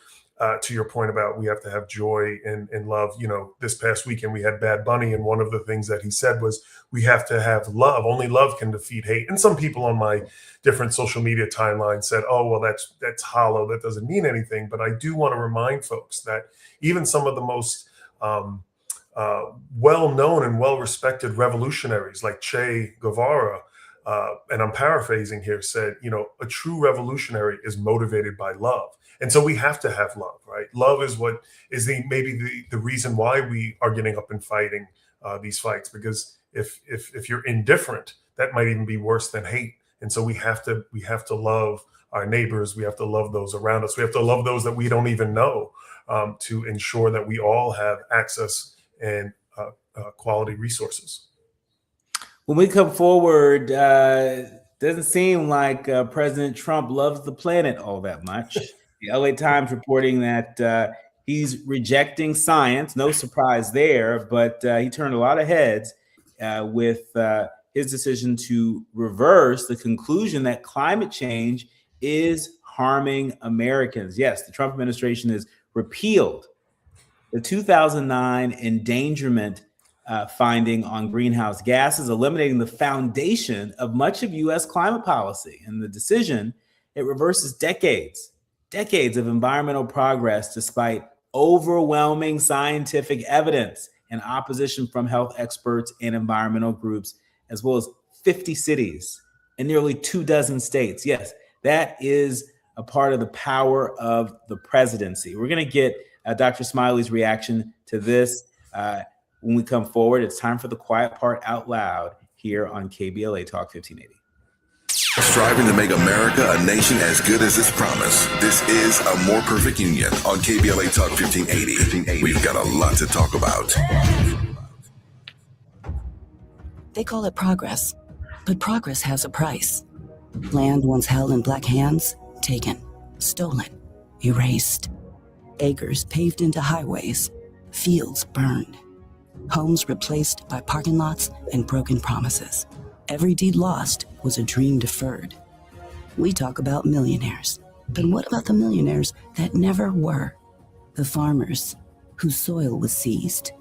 to your point about we have to have joy and love. This past weekend we had Bad Bunny, and one of the things that he said was we have to have love. Only love can defeat hate. And some people on my different social media timeline said, "Oh, well, that's hollow. That doesn't mean anything." But I do want to remind folks that even some of the most well-known and well-respected revolutionaries like Che Guevara, and I'm paraphrasing here, said, a true revolutionary is motivated by love. And so we have to have love, right? Love is what is maybe the reason why we are getting up and fighting these fights, because if you're indifferent, that might even be worse than hate. And so we have to love our neighbors. We have to love those around us. We have to love those that we don't even know, to ensure that we all have access and quality resources. When we come forward, doesn't seem like President Trump loves the planet all that much. The LA Times reporting that he's rejecting science. No surprise there, but he turned a lot of heads with his decision to reverse the conclusion that climate change is harming Americans. Yes, the Trump administration has repealed the 2009 endangerment finding on greenhouse gases, eliminating the foundation of much of U.S. climate policy. And the decision, it reverses decades of environmental progress despite overwhelming scientific evidence and opposition from health experts and environmental groups, as well as 50 cities and nearly 24 states. Yes, that is a part of the power of the presidency. We're going to get Dr. Smiley's reaction to this when we come forward. It's time for the quiet part out loud here on KBLA Talk 1580. Striving to make America a nation as good as its promise. This is A More Perfect Union on KBLA Talk 1580. We've got a lot to talk about. They call it progress, but progress has a price. Land once held in black hands, taken, stolen, erased. Acres paved into highways, fields burned. Homes replaced by parking lots and broken promises. Every deed lost was a dream deferred. We talk about millionaires, but what about the millionaires that never were? The farmers whose soil was seized.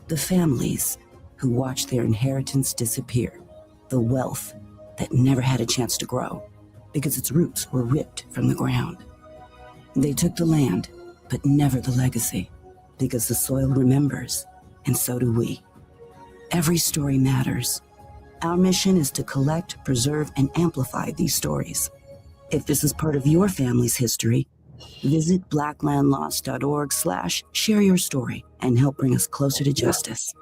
The families who watched their inheritance disappear. The wealth that never had a chance to grow because its roots were ripped from the ground. They took the land, but never the legacy, because the soil remembers, and so do we. Every story matters. Our mission is to collect, preserve, and amplify these stories. If this is part of your family's history, visit blacklandlost.org/share your story and help bring us closer to justice.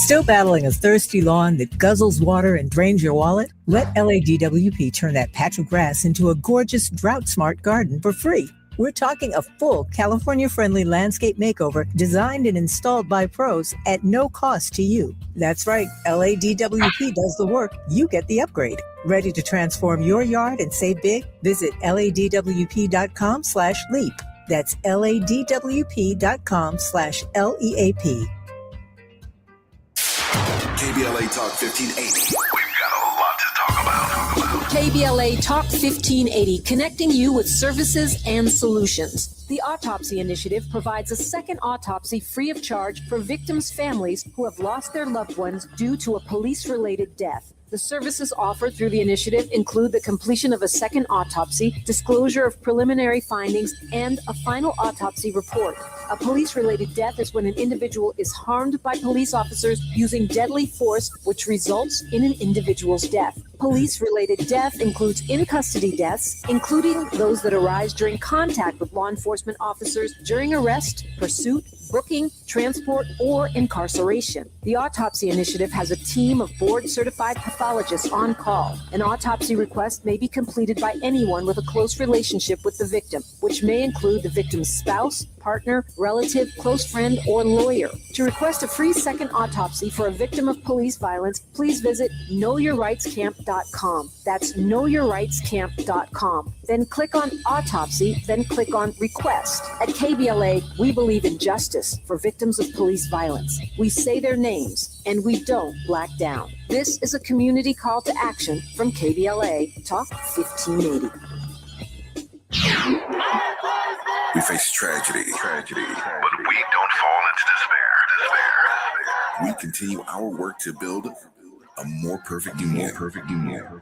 Still battling a thirsty lawn that guzzles water and drains your wallet? Let LADWP turn that patch of grass into a gorgeous, drought-smart garden for free. We're talking a full California-friendly landscape makeover designed and installed by pros at no cost to you. That's right, LADWP does the work, you get the upgrade. Ready to transform your yard and save big? Visit LADWP.com/leap. That's LADWP.com/LEAP. KBLA Talk 1580. We've got a lot to talk about. KBLA Talk 1580, connecting you with services and solutions. The Autopsy Initiative provides a second autopsy free of charge for victims' families who have lost their loved ones due to a police-related death. The services offered through the initiative include the completion of a second autopsy, disclosure of preliminary findings, and a final autopsy report. A police-related death is when an individual is harmed by police officers using deadly force, which results in an individual's death. Police-related death includes in-custody deaths, including those that arise during contact with law enforcement officers during arrest, pursuit, booking, transport, or incarceration. The Autopsy Initiative has a team of board-certified pathologists on call. An autopsy request may be completed by anyone with a close relationship with the victim, which may include the victim's spouse, partner, relative, close friend, or lawyer. To request a free second autopsy for a victim of police violence, please visit knowyourrightscamp.com. That's knowyourrightscamp.com. Then click on Autopsy, then click on Request. At KBLA, we believe in justice for victims of police violence. We say their names, and we don't black down. This is a community call to action from KBLA Talk 1580. We face tragedy, but we don't fall into despair. We continue our work to build a more perfect union.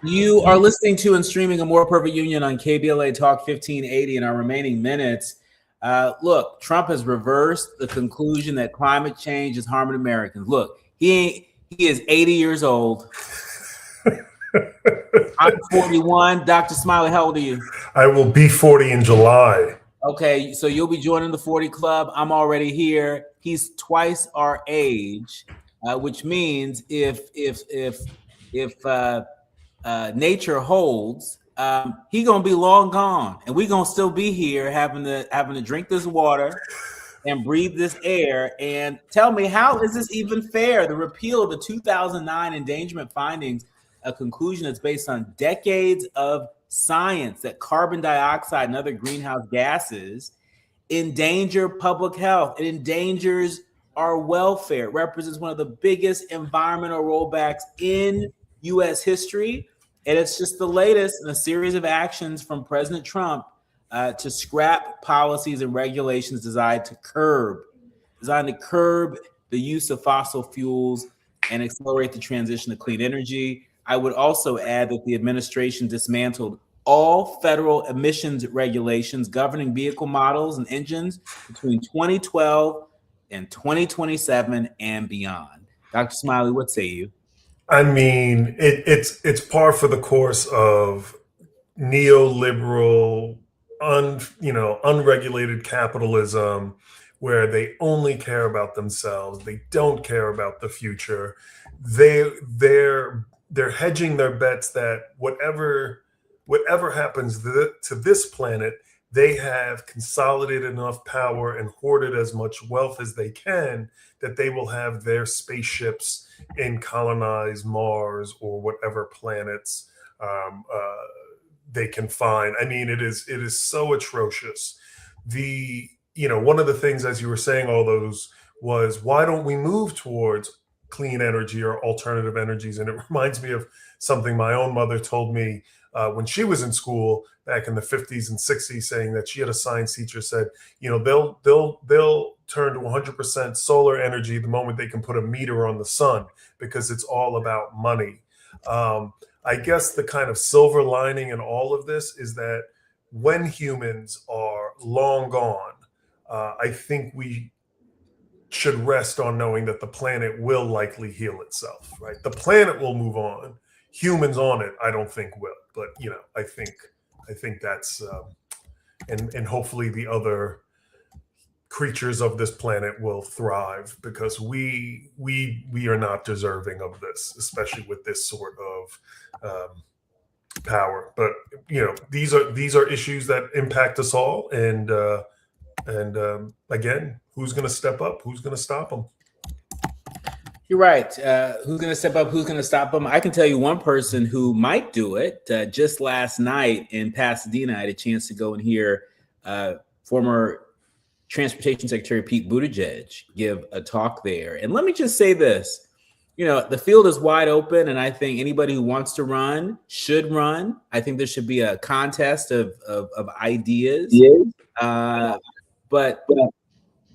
You are listening to and streaming A More Perfect Union on KBLA Talk 1580 in our remaining minutes. Look, Trump has reversed the conclusion that climate change is harming Americans. Look, he is 80 years old. I'm 41. Dr. Smiley, how old are you? I will be 40 in July. Okay, so you'll be joining the 40 Club. I'm already here. He's twice our age, which means if nature holds, he gonna be long gone, and we gonna still be here having to drink this water and breathe this air. And tell me, how is this even fair? The repeal of the 2009 endangerment findings, a conclusion that's based on decades of science that carbon dioxide and other greenhouse gases endanger public health. It endangers our welfare. It represents one of the biggest environmental rollbacks in U.S. history. And it's just the latest in a series of actions from President Trump to scrap policies and regulations designed to curb the use of fossil fuels and accelerate the transition to clean energy. I would also add that the administration dismantled all federal emissions regulations governing vehicle models and engines between 2012 and 2027 and beyond. Dr. Smiley, what say you? I mean, it's par for the course of neoliberal, unregulated capitalism, where they only care about themselves. They don't care about the future. They're hedging their bets that whatever happens to this planet, they have consolidated enough power and hoarded as much wealth as they can that they will have their spaceships in colonize Mars or whatever planets they can find. I mean, it is so atrocious. One of the things, as you were saying, all those was, why don't we move towards clean energy or alternative energies? And it reminds me of something my own mother told me when she was in school back in the 50s and 60s, saying that she had a science teacher said, they'll turn to 100% solar energy the moment they can put a meter on the sun, because it's all about money. I guess the kind of silver lining in all of this is that when humans are long gone, I think we should rest on knowing that the planet will likely heal itself, right? The planet will move on. Humans on it, I don't think will, but I think that's and hopefully the other creatures of this planet will thrive, because we are not deserving of this, especially with this sort of power. But these are issues that impact us all, and again, who's going to step up? Who's going to stop them? You're right. Who's going to step up? Who's going to stop them? I can tell you one person who might do it. Just last night in Pasadena, I had a chance to go and hear former Transportation Secretary Pete Buttigieg give a talk there. And let me just say this, the field is wide open, and I think anybody who wants to run should run. I think there should be a contest of ideas. Yeah. But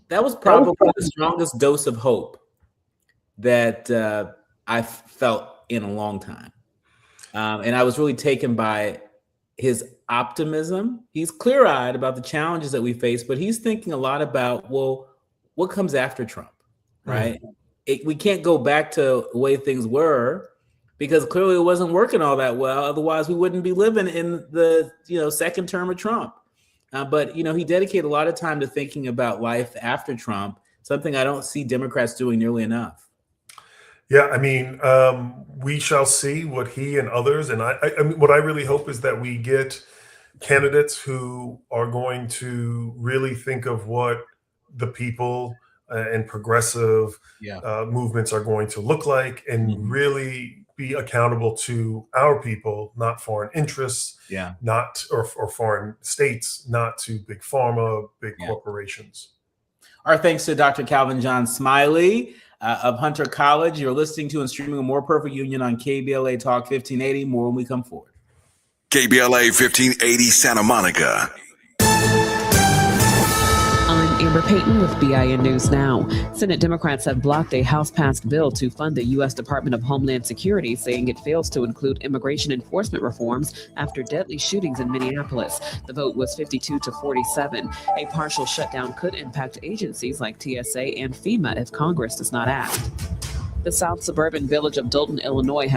that was probably the strongest dose of hope that I've felt in a long time. And I was really taken by his optimism. He's clear-eyed about the challenges that we face, but he's thinking a lot about, well, what comes after Trump, right? We can't go back to the way things were, because clearly it wasn't working all that well. Otherwise, we wouldn't be living in the second term of Trump. But he dedicated a lot of time to thinking about life after Trump, something I don't see Democrats doing nearly enough. Yeah, I mean, we shall see what he and others, and I mean, what I really hope is that we get candidates who are going to really think of what the people and progressive movements are going to look like, and really be accountable to our people, not foreign interests, not or foreign states, not to big pharma, big corporations. Our thanks to Dr. Calvin John Smiley of Hunter College. You're listening to and streaming A More Perfect Union on KBLA Talk 1580. More when we come forward. KBLA 1580 Santa Monica. I'm Amber Payton with BIN News Now. Senate Democrats have blocked a House-passed bill to fund the U.S. Department of Homeland Security, saying it fails to include immigration enforcement reforms after deadly shootings in Minneapolis. The vote was 52-47. A partial shutdown could impact agencies like TSA and FEMA if Congress does not act. The South suburban village of Dolton, Illinois has